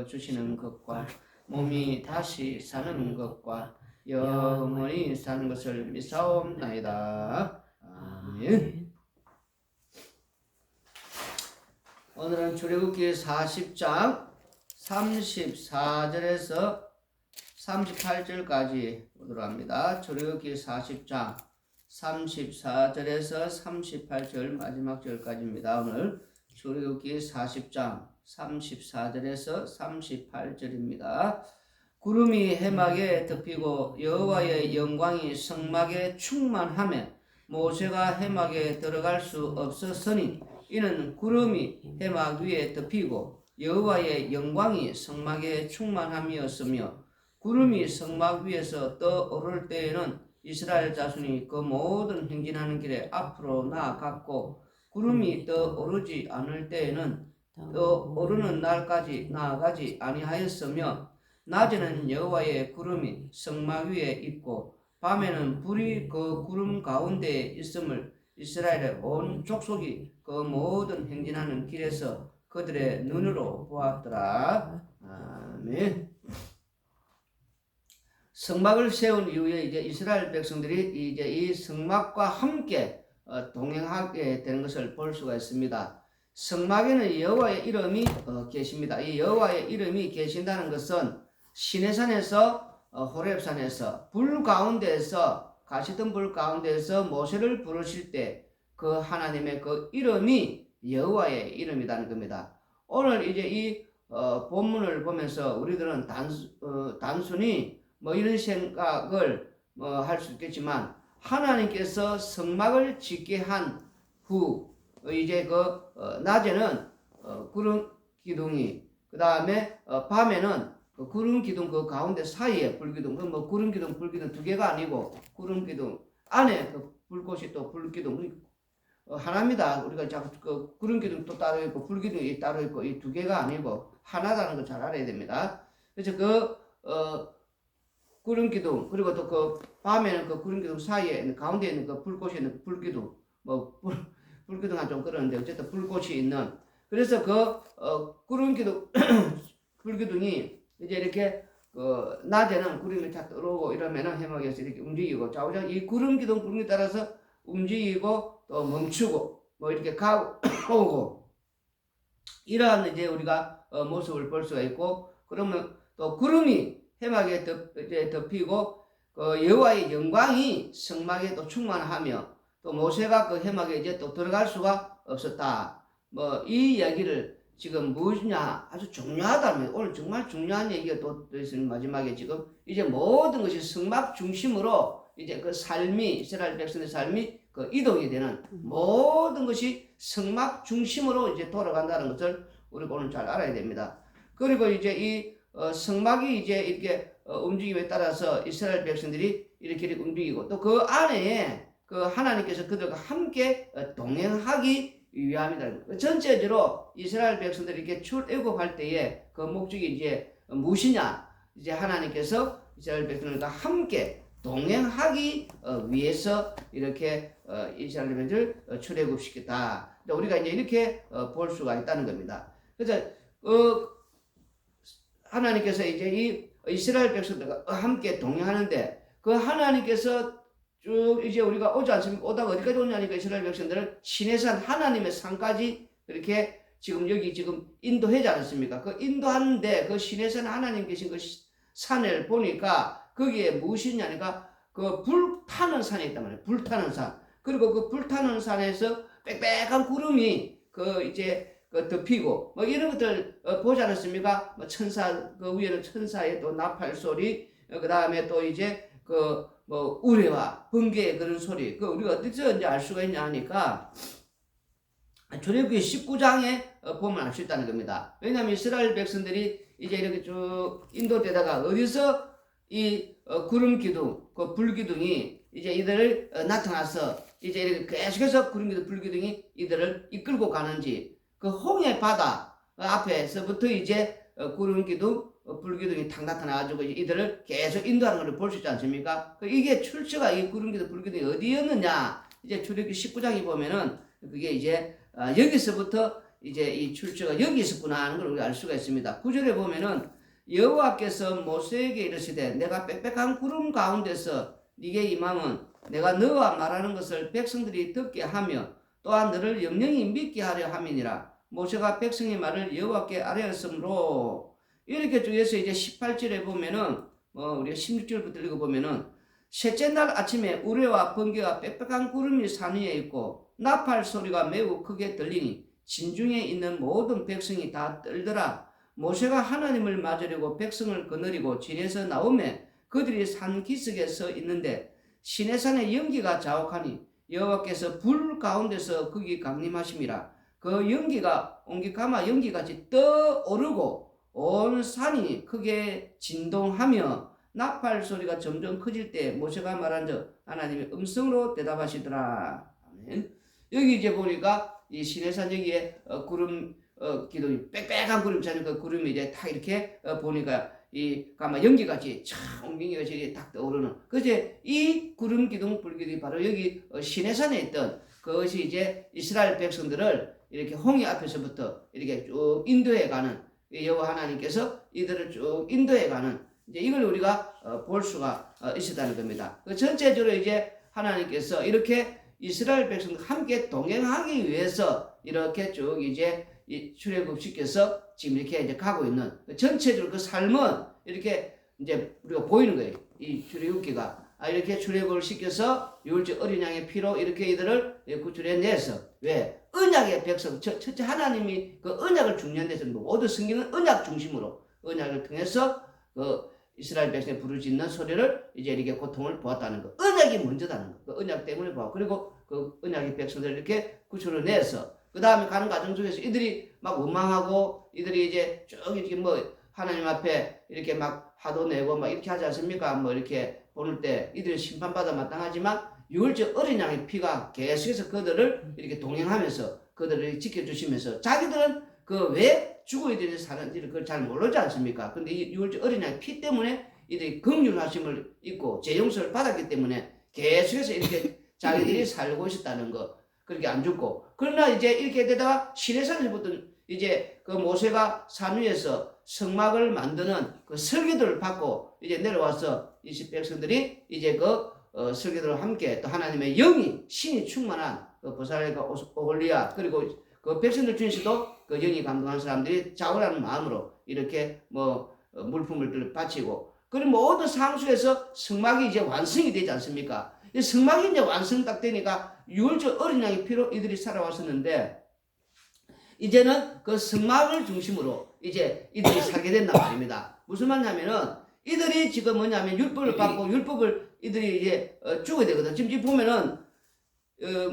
주시는 것과 몸이 다시 사는 것과 영원히 사는 것을 믿사옵나이다. 아멘. 오늘은 출애굽기 40장 34절에서 38절까지 보도록 합니다. 출애굽기 40장 34절에서 38절 마지막 절까지입니다. 오늘 출애굽기 40장 34절에서 38절입니다. 구름이 해막에 덮이고 여호와의 영광이 성막에 충만하며 모세가 해막에 들어갈 수 없었으니 이는 구름이 해막 위에 덮이고 여호와의 영광이 성막에 충만함이었으며 구름이 성막 위에서 떠오를 때에는 이스라엘 자손이 그 모든 행진하는 길에 앞으로 나아갔고 구름이 떠오르지 않을 때에는 떠오르는 날까지 나아가지 아니하였으며 낮에는 여호와의 구름이 성막 위에 있고 밤에는 불이 그 구름 가운데에 있음을 이스라엘의 온 족속이 그 모든 행진하는 길에서 그들의 눈으로 보았더라. 아멘. 성막을 세운 이후에 이제 이스라엘 백성들이 이제 이 성막과 함께 동행하게 되는 것을 볼 수가 있습니다. 성막에는 여호와의 이름이 계십니다. 이 여호와의 이름이 계신다는 것은 시내산에서 호렙산에서 불 가운데에서 가시던 불 가운데에서 모세를 부르실 때 그 하나님의 그 이름이 여호와의 이름이라는 겁니다. 오늘 이제 이 본문을 보면서 우리들은 단순히 뭐 이런 생각을 할 수 있겠지만 하나님께서 성막을 짓게 한 후 이제 낮에는 구름 기둥이 그 다음에 밤에는 그 구름 기둥 그 가운데 사이에 불기둥 뭐 구름 기둥 불기둥 두 개가 아니고 구름 기둥 안에 그 불꽃이 또 불기둥 하나입니다. 우리가 자꾸 그 구름 기둥 또 따로 있고 불기둥이 따로 있고 이 두 개가 아니고 하나다는 걸 잘 알아야 됩니다. 그래서 구름 기둥 그리고 또 그 밤에는 그 구름 기둥 사이에 가운데 있는 그 불꽃이 있는 불기둥 뭐 불기둥은 좀 그러는데 어쨌든 불꽃이 있는 그래서 구름 기둥 불기둥이 이제 이렇게 낮에는 구름이 다 들어오고 이러면은 해막에서 이렇게 움직이고 좌우좌우 이 구름 기둥 구름에 따라서 움직이고 또 멈추고 뭐 이렇게 가고 오고 이러한 이제 우리가 모습을 볼 수가 있고 그러면 또 구름이 해막에 덮이고 여호와의 영광이 성막에 또 충만하며 또 모세가 그 해막에 이제 또 들어갈 수가 없었다. 뭐 이 이야기를 지금 무엇이냐 아주 중요하다면 오늘 정말 중요한 얘기가 또 있으면 마지막에 지금 이제 모든 것이 성막 중심으로 이제 그 삶이 이스라엘 백성의 삶이 그 이동이 되는 모든 것이 성막 중심으로 이제 돌아간다는 것을 우리가 오늘 잘 알아야 됩니다. 그리고 이제 이 성막이 이제 이렇게 움직임에 따라서 이스라엘 백성들이 이렇게 움직이고 또 그 안에 그 하나님께서 그들과 함께 동행하기 위함이다. 전체적으로 이스라엘 백성들이 이렇게 출애굽할 때에 그 목적이 이제 무엇이냐? 이제 하나님께서 이스라엘 백성들과 함께 동행하기 위해서 이렇게 이스라엘 백성들을 출애굽시켰다. 우리가 이제 이렇게 볼 수가 있다는 겁니다. 그래서 하나님께서 이제 이 이스라엘 백성들과 함께 동행하는데 그 하나님께서 쭉 이제 우리가 오지 않습니까? 오다가 어디까지 오냐니까 이스라엘 백성들을 시내산 하나님의 산까지 이렇게 지금 여기 지금 인도하지 않았습니까? 그 인도하는데 그 시내산 하나님 계신 그 산을 보니까 거기에 무엇이냐니까 그 불타는 산이 있단 말이에요. 불타는 산. 그리고 그 불타는 산에서 빽빽한 구름이 이제 덮이고 뭐 이런 것들 보지 않았습니까? 뭐 천사 그 위에는 천사의 또 나팔 소리 그 다음에 또 이제 뭐 우레와 번개의 그런 소리 우리가 어디서 이제 알 수가 있냐 하니까 출애굽기 19장에 보면 알 수 있다는 겁니다. 왜냐하면 이스라엘 백성들이 이제 이렇게 쭉 인도되다가 어디서 이 구름 기둥 그 불기둥이 이제 이들을 나타나서 이제 이렇게 계속해서 구름 기둥 불기둥이 이들을 이끌고 가는지 그 홍해 바다 앞에서부터 이제 구름 기둥 불기둥이 탁 나타나가지고 이들을 계속 인도하는 것을 볼 수 있지 않습니까? 이게 출처가 이 구름 기둥 불기둥이 어디였느냐? 이제 출애굽기 19장에 보면은 그게 이제 여기서부터 이제 이 출처가 여기 있었구나 하는 걸 우리가 알 수가 있습니다. 9절에 보면은 여호와께서 모세에게 이르시되 내가 빽빽한 구름 가운데서 네게 임함은 내가 너와 말하는 것을 백성들이 듣게 하며 또한 너를 영영히 믿게 하려 함이니라. 모세가 백성의 말을 여호와께 아뢰었으므로 이렇게 쪽에서 이제 18절에 보면은 우리가 16절부터 읽어보면은 셋째 날 아침에 우레와 번개와 빽빽한 구름이 산 위에 있고 나팔 소리가 매우 크게 들리니 진중에 있는 모든 백성이 다 떨더라. 모세가 하나님을 맞으려고 백성을 거느리고 진에서 나오매 그들이 산 기슭에 서 있는데 시내산의 연기가 자욱하니 여호와께서 불 가운데서 거기 강림하심이라. 그 연기가 옹기가마 연기같이 떠오르고 온 산이 크게 진동하며 나팔 소리가 점점 커질 때 모세가 말한즉 하나님의 음성으로 대답하시더라. 아멘. 여기 이제 보니까 이 시내산 여기에 구름 기둥이 빽빽한 구름처럼 그 구름이 이제 딱 이렇게 보니까 이 가마 연기같이 참 옹기같이 딱 떠오르는 그제 이 구름 기둥 불기둥이 바로 여기 시내산에 있던 그것이 이제 이스라엘 백성들을 이렇게 홍해 앞에서부터 이렇게 쭉 인도해 가는 여호와 하나님께서 이들을 쭉 인도해 가는 이제 이걸 우리가 볼 수가 있었다는 겁니다. 그 전체적으로 이제 하나님께서 이렇게 이스라엘 백성들 함께 동행하기 위해서 이렇게 쭉 이제 출애굽시켜서 지금 이렇게 이제 가고 있는 전체적으로 그 삶은 이렇게 이제 우리가 보이는 거예요. 이 출애굽기가 이렇게 출애굽을 시켜서 유월절 어린 양의 피로 이렇게 이들을 구출해내서 왜 언약의 백성 첫째 하나님이 그 언약을 중요한 데서 모든 성경은 언약 중심으로 언약을 통해서 그 이스라엘 백성이 부르짖는 소리를 이제 이렇게 고통을 보았다는 거. 언약이 먼저다는 거. 그 언약 때문에 보았고 그리고 그 언약의 백성들을 이렇게 구출을 내서 그 다음에 가는 과정 속에서 이들이 막 원망하고 이들이 이제 쭉 이렇게 뭐 하나님 앞에 이렇게 막 화도 내고 막 이렇게 하지 않습니까? 뭐 이렇게 보낼 때 이들이 심판받아 마땅하지만 유월절 어린 양의 피가 계속해서 그들을 이렇게 동행하면서 그들을 지켜주시면서 자기들은 그 왜 죽어야 되는 사람들이 그걸 잘 모르지 않습니까? 근데 이 유월절 어린 양의 피 때문에 이들이 긍휼하심을 입고 재용서를 받았기 때문에 계속해서 이렇게 자기들이 살고 있었다는 거. 그렇게 안 죽고. 그러나 이제 이렇게 되다가 시내산에서부터 이제 그 모세가 산 위에서 성막을 만드는 그 설계도를 받고 이제 내려와서 이스라엘 백성들이 이제 그 설계도와 함께 또 하나님의 영이 신이 충만한 그 보살과 오홀리아 그리고 그 백성들 중에서도 그 영이 감동한 사람들이 자원하는 마음으로 이렇게 뭐 물품을 바치고 그리고 모든 상황 속에서 성막이 이제 완성이 되지 않습니까? 이 성막이 이제 완성 딱 되니까 유월절 어린 양의 피로 이들이 살아왔었는데 이제는 그 성막을 중심으로 이제 이들이 살게 된단 말입니다. 무슨 말이냐면은 이들이 지금 뭐냐면 율법을 받고 율법을 이들이 이제 죽어야 되거든. 지금 보면은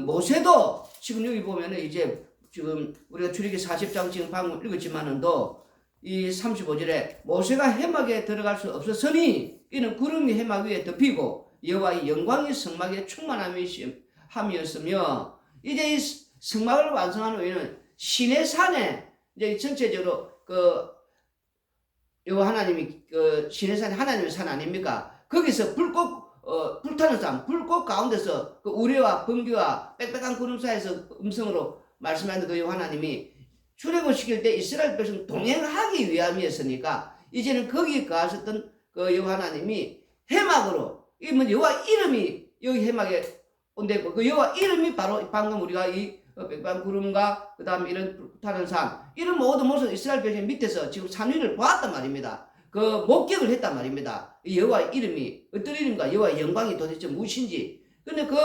모세도 지금 여기 보면은 이제 지금 우리가 출애굽기 40장 지금 방금 읽었지만은도 이 35절에 모세가 해막에 들어갈 수 없었으니 이는 구름이 해막 위에 덮이고 여호와의 영광이 성막에 충만함이었으며 이제 이 성막을 완성한 후에는 시내산에 이제 전체적으로 그 여호와 하나님이 그 시내산이 하나님의 산 아닙니까? 거기서 불타는 산, 불꽃 가운데서 그 우레와 번개와 빽빽한 구름 사이에서 음성으로 말씀하는 그 여호와 하나님이 출애굽 시킬 때 이스라엘 백성 동행하기 위함이었으니까 이제는 거기 가셨던 그 여호와 하나님이 해막으로 이 뭐 여호와 이름이 여기 해막에 온데고 그 여호와 이름이 바로 방금 우리가 이 빽빽한 구름과 그 다음에 이런 불타는 산 이런 모든 이스라엘 백성 밑에서 지금 산 위를 보았단 말입니다. 그 목격을 했단 말입니다. 이 여호와의 이름이 어떤 이름인가 여호와의 영광이 도대체 무엇인지. 근데 그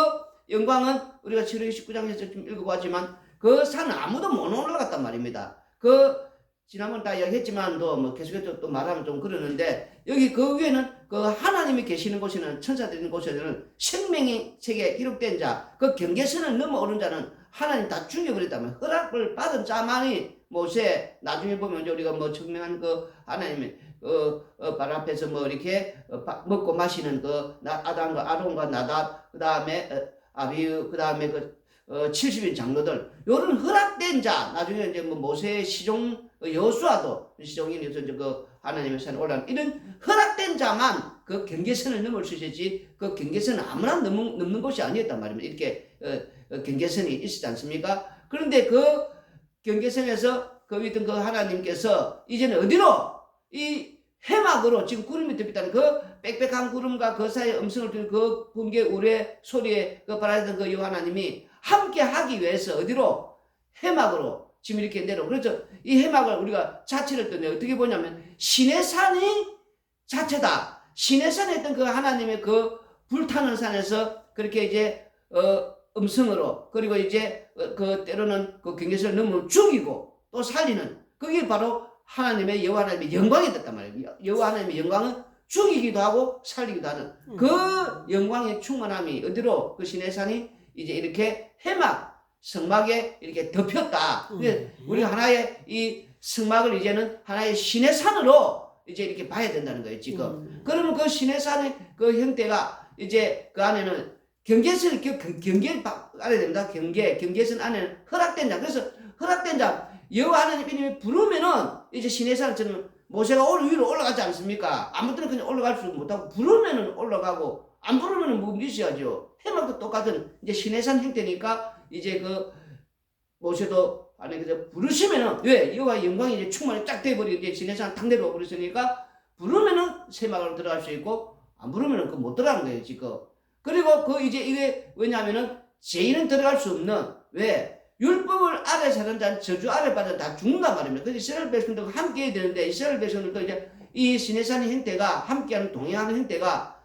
영광은 우리가 출애굽기 19장에서 좀 읽어보았지만 그 산 아무도 못 올라갔단 말입니다. 그 지난번 다 이야기했지만도 뭐 계속해서 또 말하면 좀 그러는데 여기 그 위에는 그 하나님이 계시는 곳에는 천사들이 있는 곳에는 생명의 책에 기록된 자 그 경계선을 넘어오는 자는 하나님 다 죽여버렸다면 허락을 받은 자만이 모세 나중에 보면 우리가 뭐 증명한 그 하나님의 발 앞에서 뭐 이렇게 먹고 마시는 그 아담과 아론과 나답 그 다음에 아비유 그 다음에 그 70인 장로들 요런 허락된 자 나중에 이제 뭐 모세의 시종 여호수아도 시종인에서 이제 그 하나님의 산에 올라간 이런 허락된 자만 그 경계선을 넘을 수 있었지 그 경계선은 아무나 넘는 곳이 아니었단 말입니다. 이렇게 경계선이 있었지 않습니까? 그런데 그 경계선에서 그 있던 그 하나님께서 이제는 어디로 이 해막으로 지금 구름이 덮였다는 그 빽빽한 구름과 그 사이에 음성을 들은 그 번개 우레 소리에 그 바라던 그 여호와 하나님이 함께 하기 위해서 어디로 해막으로 지금 이렇게 내려. 그래서 이 해막을 우리가 자체를 또 어떻게 보냐면 신의 산이 자체다. 신의 산에 있던 그 하나님의 그 불타는 산에서 그렇게 이제 음성으로 그리고 이제 그 때로는 그 경계선을 넘으면 죽이고 또 살리는 그게 바로 하나님의 여호와 하나님의 영광이 됐단 말이에요. 여호와 하나님의 영광은 죽이기도 하고 살리기도 하는 그 영광의 충만함이 어디로 그 신의 산이 이제 이렇게 해막 성막에 이렇게 덮였다. 우리가 하나의 이 성막을 이제는 하나의 신의 산으로 이제 이렇게 봐야 된다는 거예요, 지금. 그러면 그 신의 산의 그 형태가 이제 그 안에는 경계선, 경계 안에 됩니다. 경계선 안에는 허락된 자. 그래서 허락된 자, 여호와 하나님 이름이 부르면은 이제 신의 산처럼 모세가 위로 올라가지 않습니까? 아무 때나 그냥 올라갈 수 못하고 부르면은 올라가고 안 부르면은 묵리셔야죠. 해막도 똑같은 이제 신의 산 형태니까 이제 그 모세도 안에 그래서 부르시면은 왜 여호와의 영광이 이제 충만히 쫙 돼버리고 이제 신의 산 탁 내려와 버렸으니까 부르면은 새막으로 들어갈 수 있고 안 부르면은 그 못 들어가는 거예요 지금. 그리고 그 이제 이게 왜냐하면은 죄인은 들어갈 수 없는 왜 율법을 아래 사는 자는 저주 아래 받아 다 죽는단 말입니다. 그래서 이스라엘 백성들과 함께 해야 되는데 이스라엘 백성들도 이제 이 신의 산의 형태가 함께하는 동행하는 형태가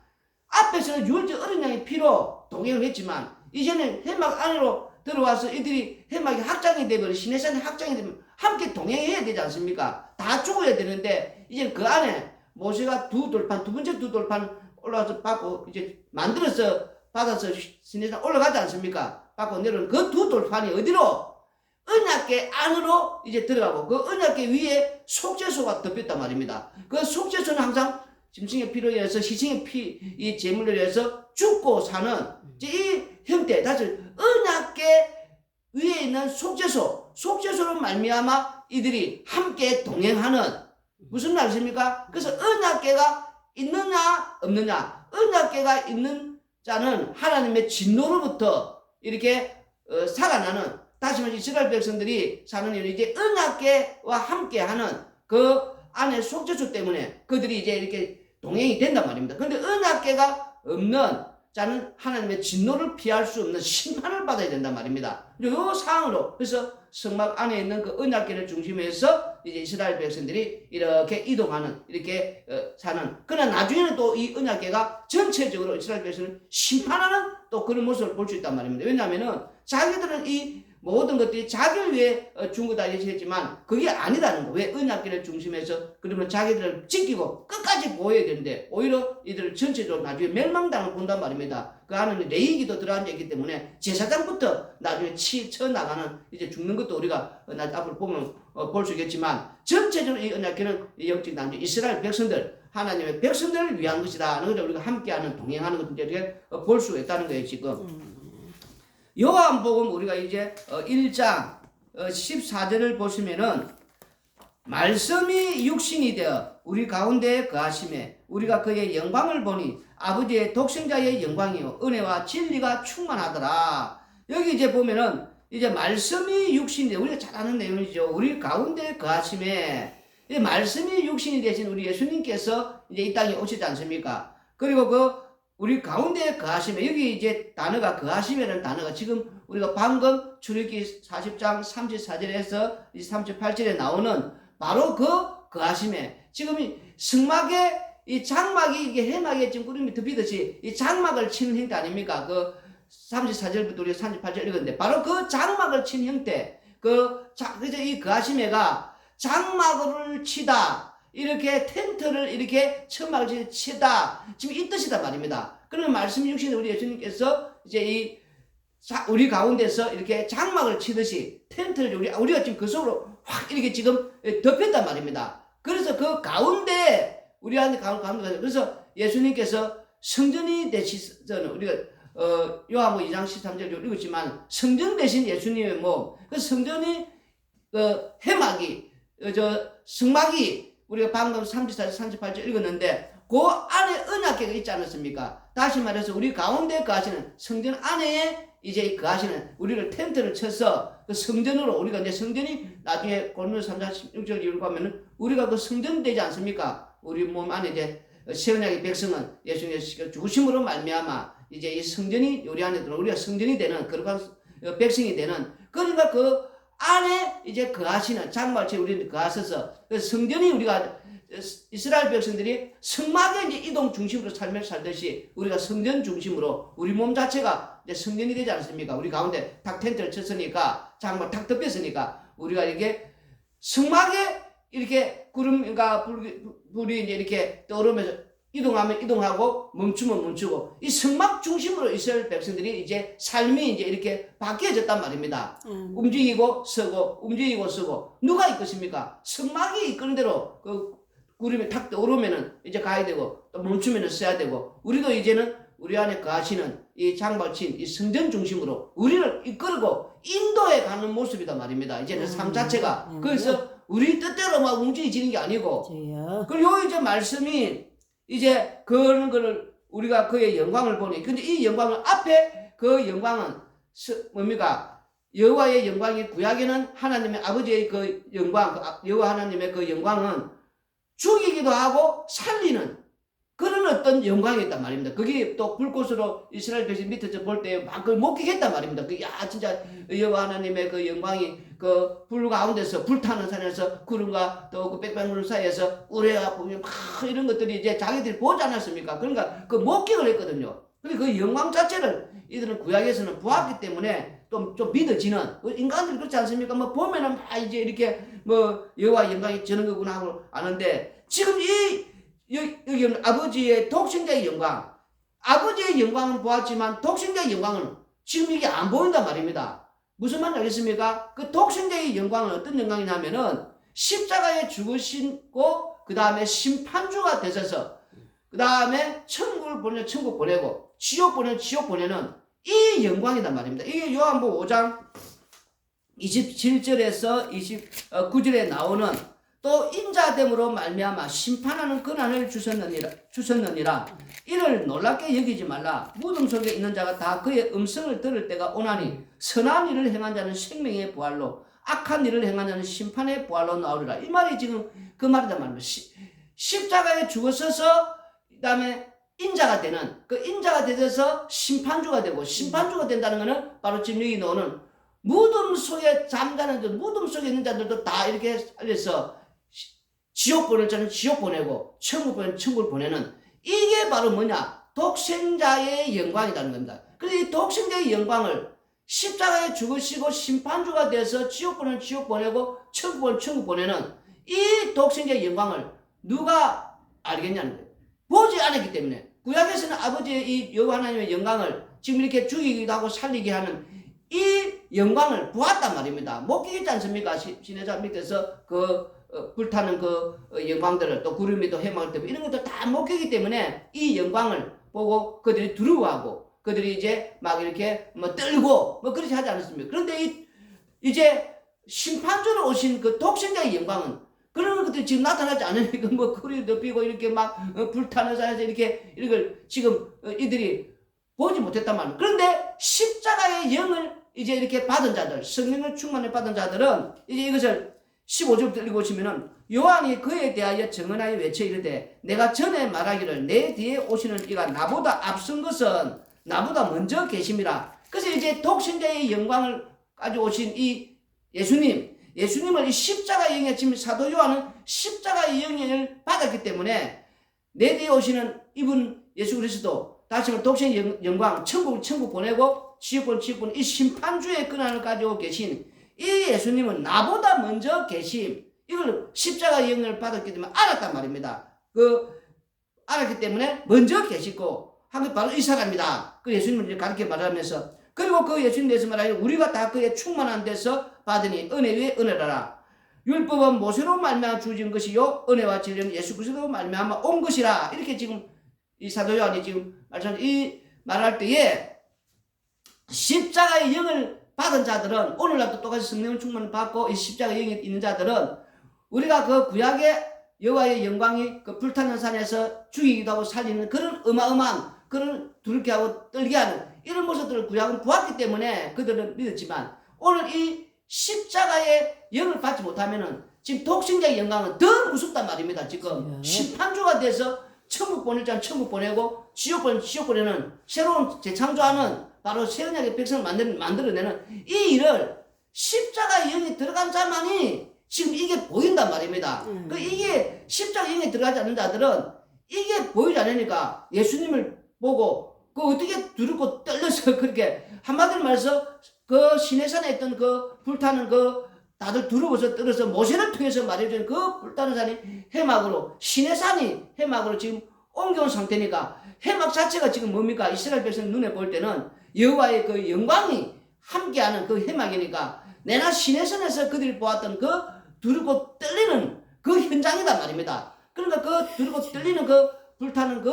앞에서는 유월절 어린 양의 피로 동행을 했지만 이제는 해막 안으로 들어와서 이들이 해막이 확장이 되면 신의 산이 확장이 되면 함께 동행해야 되지 않습니까? 다 죽어야 되는데 이제 그 안에 모세가 두 번째 두 돌판 올라와서 받고 이제 만들어서 받아서 신의 산 올라가지 않습니까? 받고 내려오는 그 두 돌판이 어디로? 언약궤 안으로 이제 들어가고 그 언약궤 위에 속죄소가 덮였단 말입니다. 그 속죄소는 항상 짐승의 피로 인해서 희생의 피, 이 제물로 인해서 죽고 사는 이 형태, 다시 언약궤 위에 있는 속죄소로 말미암아 이들이 함께 동행하는 무슨 말씀입니까? 그래서 언약궤가 있느냐 없느냐, 언약궤가 있는 자는 하나님의 진노로부터 이렇게 살아나는, 다시 말해 이스라엘 백성들이 사는 일은 이제 언약궤와 함께하는 그 안에 속죄소 때문에 그들이 이제 이렇게 동행이 된단 말입니다. 그런데 언약궤가 없는 자는 하나님의 진노를 피할 수 없는 심판을 받아야 된단 말입니다. 이 상황으로 그래서 성막 안에 있는 그 언약궤를 중심해서 이제 이스라엘 백성들이 이렇게 이동하는, 이렇게 사는. 그러나 나중에는 또 이 언약궤가 전체적으로 이스라엘 백성을 심판하는 또 그런 모습을 볼 수 있단 말입니다. 왜냐하면은 자기들은 이 모든 것들이 자기를 위해 준 거다 얘기했지만 그게 아니다는 거. 왜 언약궤를 중심해서 그러면 자기들을 지키고 끝까지 보호해야 되는데 오히려 이들을 전체적으로 나중에 멸망당을 본단 말입니다. 그 안에는 레위기도 들어앉아 있기 때문에 제사장부터 나중에 쳐 나가는, 이제 죽는 것도 우리가 앞으로 보면 볼 수 있겠지만 전체적으로 이 언약궤는 영적 단지 이스라엘 백성들, 하나님의 백성들을 위한 것이다 하는 것을 우리가 함께하는, 동행하는 것을 이렇게 볼 수 있다는 거예요 지금. 요한복음 우리가 이제 1장 14절을 보시면은 말씀이 육신이 되어 우리 가운데 거하심에 우리가 그의 영광을 보니 아버지의 독생자의 영광이요 은혜와 진리가 충만하더라. 여기 이제 보면은 이제 말씀이 육신이 되어, 우리가 잘 아는 내용이죠. 우리 가운데 거하심에 이 말씀이 육신이 되신 우리 예수님께서 이제 이 땅에 오시지 않습니까? 그리고 그 우리 가운데 거하심에, 여기 이제 단어가 거하심이라는 단어가 지금 우리가 방금 출애굽기 40장 34절에서 38절에 나오는 바로 그 거하심에, 지금 이 성막에 이 장막이 이게 해막에 지금 구름이 덮이듯이 이 장막을 치는 형태 아닙니까? 그 34절부터 우리 38절 읽었는데 바로 그 장막을 친 형태, 그래서 이 거하심에가 장막을 치다, 이렇게 텐트를 이렇게 천막을 치다, 지금 이 뜻이단 말입니다. 그러면 말씀 육신에 우리 예수님께서 이제 우리 가운데서 이렇게 장막을 치듯이 텐트를 우리가 지금 그 속으로 확 이렇게 지금 덮였단 말입니다. 그래서 그 가운데 우리한테 가운데, 그래서 예수님께서 성전이 되시는, 우리가 요한복음 2장 13절을 읽었지만 성전 대신 예수님의 몸, 그 성전이 해막이 성막이 우리가 방금 34절 38절 읽었는데 그 안에 언약궤가 있지 않았습니까? 다시 말해서 우리 가운데 거하시는 성전 안에 이제 거하시는 우리를 텐트를 쳐서 그 성전으로 우리가 이제 성전이 나중에 고린도 3장 16절 이후로 가면은 우리가 그 성전 되지 않습니까? 우리 몸 안에 이제 새 언약의 백성은 예수님의 죽으심으로 말미암아 이제 이 성전이 우리 안에 들어 우리가 성전이 되는 그러한 백성이 되는 그러니까 그 안에 이제 거하시는 장막같이 우리는 거하셔서 그 성전이 우리가 이스라엘 백성들이 성막의 이제 이동 중심으로 삶을 살듯이 우리가 성전 중심으로 우리 몸 자체가 이제 성전이 되지 않습니까? 우리 가운데 탁 텐트를 쳤으니까 장막 탁 덮였으니까 우리가 이렇게 성막에 이렇게 구름과 불이 이제 이렇게 떠오르면서 이동하면 이동하고 멈추면 멈추고 이 성막 중심으로 이스라엘 백성들이 이제 삶이 이제 이렇게 바뀌어졌단 말입니다. 움직이고 서고 움직이고 서고 누가 이끄십니까? 성막이 이끄는 대로 그 구름이 탁 떠오르면은 이제 가야 되고 또 멈추면은 서야 되고 우리도 이제는 우리 안에 거하시는 이 장막친 이 성전 중심으로 우리를 이끌고 인도해 가는 모습이다 말입니다. 이제는 삶 자체가 그래서 우리 뜻대로 막 움직이지는 게 아니고 그리고 이제 말씀이 이제 그런 거를 우리가 그의 영광을 보니 근데 이 영광을 앞에 그 영광은 뭡니까? 여호와의 영광이 구약에는 하나님의 아버지의 그 영광 여호와 하나님의 그 영광은 죽이기도 하고 살리는 그런 어떤 영광이 있단 말입니다. 그게 또 불꽃으로 이스라엘 백성 밑에서 볼 때 막 그걸 목격했단 말입니다. 그 야 진짜 여호와 하나님의 그 영광이 그 불 가운데서 불타는 산에서 구름과 또 그 빽빽물 사이에서 우레와 보면 막 이런 것들이 이제 자기들이 보지 않았습니까? 그러니까 그 목격을 했거든요. 근데 그 영광 자체를 이들은 구약에서는 보았기 때문에 좀 믿어지는 인간들이 그렇지 않습니까? 뭐 보면은 막 이제 이렇게 뭐 여호와 영광이 저런 거구나 하고 아는데 지금 여기 아버지의 독생자의 영광 아버지의 영광은 보았지만 독생자의 영광은 지금 이게 안 보인단 말입니다. 무슨 말인지 알겠습니까? 그 독생자의 영광은 어떤 영광이냐면은 십자가에 죽으시고 그 다음에 심판주가 되셔서 그 다음에 천국을 보내는 천국 보내고 지옥 보내는 지옥 보내는 이 영광이단 말입니다. 이게 요한복음 5장 27절에서 29절에 나오는 또 인자됨으로 말미암아 심판하는 권한을 주셨느니라 이를 놀랍게 여기지 말라. 무덤 속에 있는 자가 다 그의 음성을 들을 때가 오나니 선한 일을 행한 자는 생명의 부활로 악한 일을 행한 자는 심판의 부활로 나오리라. 이 말이 지금 그 말이란 말입니다. 십자가에 죽어서서 그 다음에 인자가 되는 그 인자가 되셔서 심판주가 되고 심판주가 된다는 것은 바로 지금 여기 나오는 무덤 속에 잠자는 자 무덤 속에 있는 자들도 다 이렇게 살려서 지옥 보낼 자는 지옥 보내고 천국 보내는 천국을 보내는 이게 바로 뭐냐? 독생자의 영광이라는 겁니다. 그래서 이 독생자의 영광을 십자가에 죽으시고 심판주가 돼서 지옥 보내는 지옥 보내고 천국 보내는 천국 보내는 이 독생자의 영광을 누가 알겠냐는 거예요. 보지 않았기 때문에 구약에서는 아버지의 이 여호와 하나님의 영광을 지금 이렇게 죽이기도 하고 살리게 하는 이 영광을 보았단 말입니다. 목격했지 않습니까? 시내산 밑에서 그 불타는 그 영광들을 또 구름이 또 해막을 때문에 이런 것들 다 목격이기 때문에 이 영광을 보고 그들이 두려워하고 그들이 이제 막 이렇게 뭐 떨고 뭐 그렇게 하지 않았습니까? 그런데 이제 심판주로 오신 그 독생자의 영광은 그런 것들이 지금 나타나지 않으니까 뭐 그리 덮이고 이렇게 막 불타는 산에서 이렇게 이걸 지금 이들이 보지 못했단 말이에요. 그런데 십자가의 영을 이제 이렇게 받은 자들, 성령을 충만히 받은 자들은 이제 이것을 15절부터 읽어보시면은 요한이 그에 대하여 증언하여 외쳐 이르되 내가 전에 말하기를 내 뒤에 오시는 이가 나보다 앞선 것은 나보다 먼저 계심이라. 그래서 이제 독생자의 영광을 가지고 오신 이 예수님을 이 십자가의 영에 지금 사도 요한은 십자가의 영을 받았기 때문에 내 뒤에 오시는 이분 예수 그리스도 다시 말해 독생의 영광 천국 보내고 지옥 보내는 이 심판주의 권한을 가지고 계신 이 예수님은 나보다 먼저 계심 이걸 십자가의 영을 받았기 때문에 알았단 말입니다. 알았기 때문에 먼저 계시고 한 게 바로 이 사람이다. 그 예수님을 가르쳐 말하면서 그리고 그 예수님 대해서 말하여 우리가 다 그의 충만한 데서 받으니 은혜 위에 은혜라. 율법은 모세로 말미암아 주어진 것이요 은혜와 진리는 예수 그리스도로 말미암아 온 것이라. 이렇게 지금 이 사도 요한이 지금 이 말할 때에 십자가의 영을 받은 자들은 오늘날도 똑같이 성령을 충만히 받고 이 십자가의 영이 있는 자들은 우리가 그 구약의 여호와의 영광이 그 불타는 산에서 죽이기도 하고 살리는 그런 어마어마한 그런 두렵게 하고 떨게 하는 이런 모습들을 구약은 보았기 때문에 그들은 믿었지만 오늘 이 십자가의 영을 받지 못하면은 지금 독생자의 영광은 더 무섭단 말입니다. 지금 심판주가 돼서 천국 보낼 자는 천국 보내고 지옥 보내는 새로운 재창조하는 바로 새 언약의 백성을 만들어내는 이 일을 십자가의 영이 들어간 자만이 지금 이게 보인단 말입니다. 그 이게 십자가의 영이 들어가지 않는 자들은 이게 보이지 않으니까 예수님을 보고 그 어떻게 두렵고 떨려서 그렇게 한마디로 말해서 그 시내산에 있던 그 불타는 그 다들 두려워서 떨어서 모세를 통해서 말해준 그 불타는 산이 해막으로 시내산이 해막으로 지금 옮겨온 상태니까 해막 자체가 지금 뭡니까? 이스라엘 백성 눈에 볼 때는 여호와의 그 영광이 함께하는 그 해막이니까 내가 시내산에서 그들이 보았던 그 두렵고 떨리는 그 현장이단 말입니다. 그러니까 그 두렵고 떨리는 그 불타는 그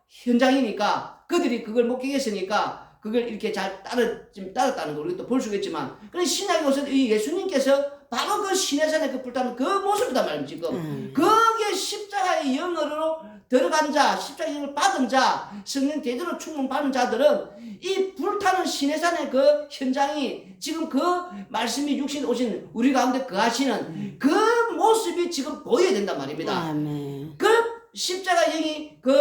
현장이니까 그들이 그걸 목격했으니까 그걸 이렇게 잘 따랐다는 걸 우리가 또 볼 수 있겠지만 그런 신약에 오셔서 이 예수님께서 바로 그 시내산에 그 불타는 그 모습이단 말입니다. 지금 거기에 십자가의 영으로 들어간 자, 십자가의 영을 받은 자, 성령 제대로 충만받은 자들은 이 불타는 시내산의 그 현장이 지금 그 말씀이 육신 오신 우리 가운데 거하시는 그 모습이 지금 보여야 된단 말입니다. 아멘. 그 십자가 영이 그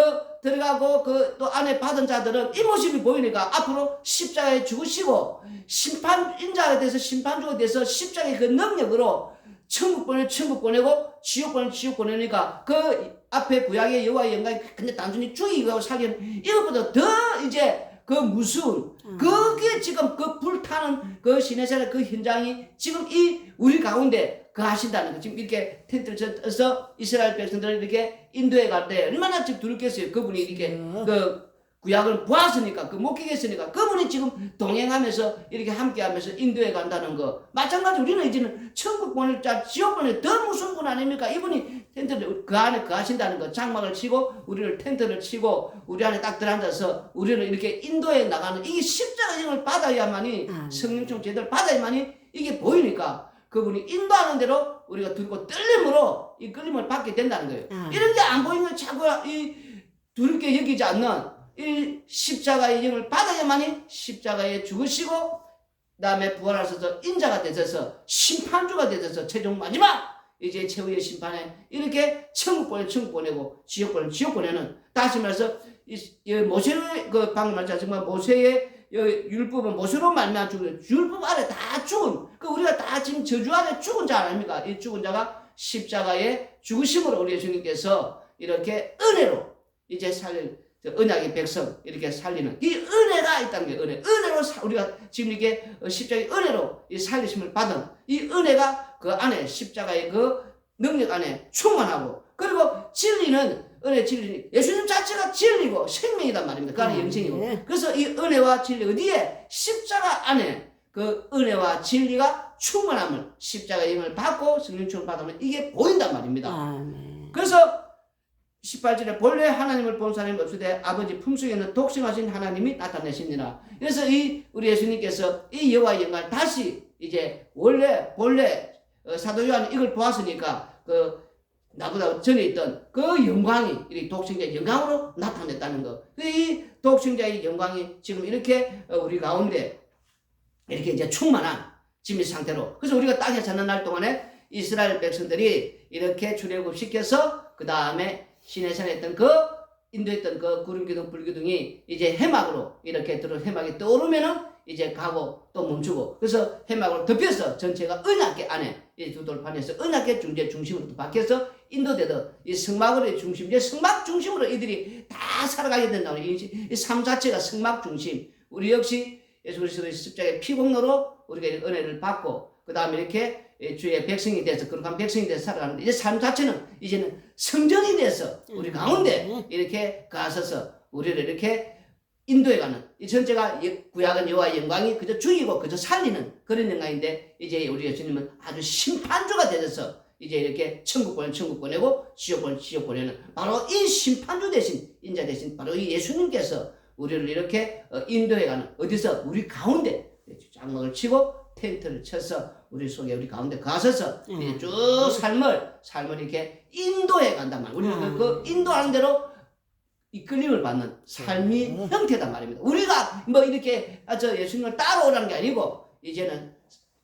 들어가고 그 또 안에 받은 자들은 이 모습이 보이니까 앞으로 십자가에 죽으시고 심판인자가 돼서 심판주가 돼서 십자가의 그 능력으로 천국 보내고 지옥 보내니까 그 앞에 구약의 여호와의 영광이 근데 단순히 죽이고 살리는 이것보다 더 이제 그 무서운 그게 지금 그 불타는 그 시내산의 그 현장이 지금 이 우리 가운데 하신다는 거. 지금 이렇게 텐트를 쳐서 이스라엘 백성들을 이렇게 인도해 갈 때 얼마나 지금 두렵겠어요. 그분이 이렇게 그 구약을 보았으니까 그 목격했으니까 그분이 지금 동행하면서 이렇게 함께하면서 인도해 간다는 거. 마찬가지 우리는 이제는 천국 보낼 자 지옥 보낼 더 무서운 분 아닙니까? 이분이 텐트를 그 안에 거하신다는 거. 장막을 치고 우리를 텐트를 치고 우리 안에 딱 들어앉아서 우리를 이렇게 인도해 나가는 이게 십자가 영을 받아야만이 성령총 제대로 받아야만이 이게 보이니까 그분이 인도하는 대로 우리가 두렵고 떨림으로 이 끌림을 받게 된다는 거예요. 이런 게 안 보이면 자꾸 이 두렵게 여기지 않는 이 십자가의 영을 받아야만이 십자가에 죽으시고 그다음에 부활하셔서 인자가 되셔서 심판주가 되셔서 최종 마지막 이제 최후의 심판에 이렇게 천국 보내고 지옥 보내는 다시 말해서 이 모세의 그 방금 말씀하신 모세의 율법은 모세로 말미암아 죽은 율법 아래 다 죽은 그 우리가 다 지금 저주 아래 죽은 자 아닙니까? 이 죽은 자가 십자가에 죽으심으로 우리 예수님께서 이렇게 은혜로 이제 살릴 언약의 백성 이렇게 살리는 이 은혜가 있다는 게 은혜로 우리가 지금 이렇게 십자가의 은혜로 이 살리심을 받은 이 은혜가 그 안에 십자가의 그 능력 안에 충만하고 그리고 진리는 은혜 진리 예수님 자체가 진리고 생명이란 말입니다. 그 안에 영생이고 그래서 이 은혜와 진리 어디에 십자가 안에 그 은혜와 진리가 충만함을 십자가의 영을 받고 성령충을 받으면 이게 보인단 말입니다. 그래서 18절에 본래 하나님을 본 사람이 없으되 아버지 품속에는 독생하신 하나님이 나타내시니라. 그래서 이 우리 예수님께서 이 여호와의 영광을 다시 이제 본래 사도 요한이 이걸 보았으니까 그 나보다 전에 있던 그 영광이 이 독생자의 영광으로 나타냈다는 거. 이 독생자의 영광이 지금 이렇게 우리 가운데 이렇게 이제 충만한 지미 상태로. 그래서 우리가 땅에 사는 날 동안에 이스라엘 백성들이 이렇게 출애굽 시켜서 그 다음에 시내산에 있던 그 인도했던 그 구름기둥 불기둥이 이제 해막으로 이렇게 해막이 떠오르면은 이제 가고 또 멈추고 그래서 해막으로 덮여서 전체가 언약궤 안에 이 두 돌판에서 언약궤 중심으로 바뀌어서 인도되듯 이 성막으로의 중심 이제 성막 중심으로 이들이 다 살아가게 된다고 이 삶 자체가 성막 중심 우리 역시 예수 그리스도의 십자가의 피공로로 우리가 은혜를 받고 그 다음에 이렇게 주의 백성이 돼서 거룩한 백성이 돼서 살아가는데 이제 삶 자체는 이제는 성전이 돼서 우리 가운데 이렇게 가서서 우리를 이렇게 인도해가는 이 전체가 구약은 여호와의 영광이 그저 죽이고 그저 살리는 그런 영광인데 이제 우리 예수님은 아주 심판주가 되셔서 이제 이렇게 천국 보내고 지옥 보내는 바로 이 심판주 대신 인자 대신 바로 이 예수님께서 우리를 이렇게 인도해가는 어디서 우리 가운데 장막을 치고 텐트를 쳐서 우리 속에 우리 가운데 가서서 이제 쭉 삶을 이렇게 인도해 간단 말이에요. 우리는 그 인도하는 대로 이끌림을 받는 삶의 형태단 말입니다. 우리가 뭐 이렇게 저 예수님을 따라오라는 게 아니고 이제는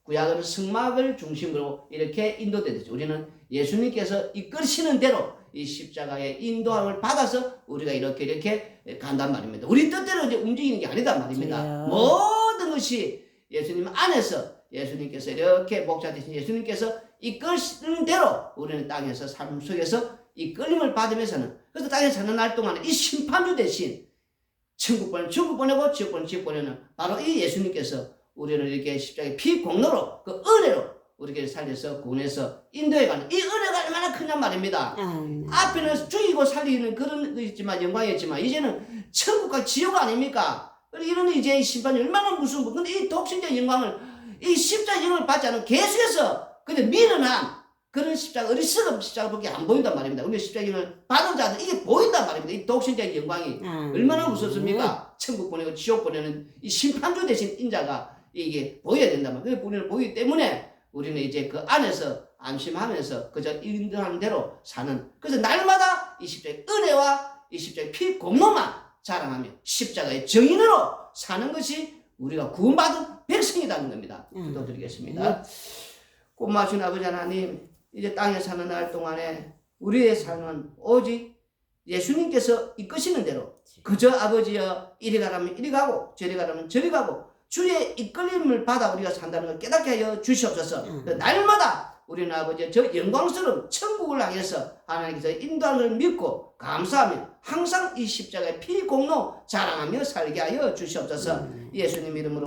구약은 성막을 중심으로 이렇게 인도되죠. 우리는 예수님께서 이끌시는 대로 이 십자가의 인도함을 받아서 우리가 이렇게 간단 말입니다. 우리 뜻대로 이제 움직이는 게 아니단 말입니다. 모든 것이 예수님 안에서 예수님께서 이렇게 목자 되신 예수님께서 이끌시는 대로 우리는 땅에서 삶 속에서 이끌림을 받으면서는 그래서 땅에 사는 날 동안에 이 심판주 대신 천국 보내고 지옥 보내는 바로 이 예수님께서 우리를 이렇게 십자가의 피 공로로 그 은혜로 우리에게 살려서 구원해서 인도해가는 이 은혜가 얼마나 크냔 말입니다. 앞에는 죽이고 살리는 그런 거 있지만 영광이었지만 이제는 천국과 지옥 아닙니까? 이런 이제 심판이 얼마나 무서운 근데 이 독신적 영광을 이 십자가 영광을 받지 않은 계속해서 근데 미련한 그런 십자가 어리석은 십자가밖에 안 보인단 말입니다. 우리 십자가 영광을 받은 자들 이게 보인단 말입니다. 이 독신적 영광이 얼마나 무섭습니까? 천국 보내고 지옥 보내는 이 심판주 대신 인자가 이게 보여야 된단 말이에요. 그 우리는 보이기 때문에 우리는 이제 그 안에서 안심하면서 그저 인도하는 대로 사는 그래서 날마다 이 십자가의 은혜와 이 십자가의 피 공로만 자랑하며 십자가의 정인으로 사는 것이 우리가 구원받은 백성이라는 겁니다. 기도드리겠습니다. 꽃마신 아버지 하나님 이제 땅에 사는 날 동안에 우리의 삶은 오직 예수님께서 이끄시는 대로 그저 아버지여 이리 가라면 이리 가고 저리 가라면 저리 가고 주의 이끌림을 받아 우리가 산다는 걸 깨닫게 하여 주시옵소서. 날마다 우리는 아버지 저 영광스러운 천국을 향해서 하나님께서 인도하는 걸 믿고 감사하며 항상 이 십자가의 피 공로 자랑하며 살게 하여 주시옵소서. 예수님 이름으로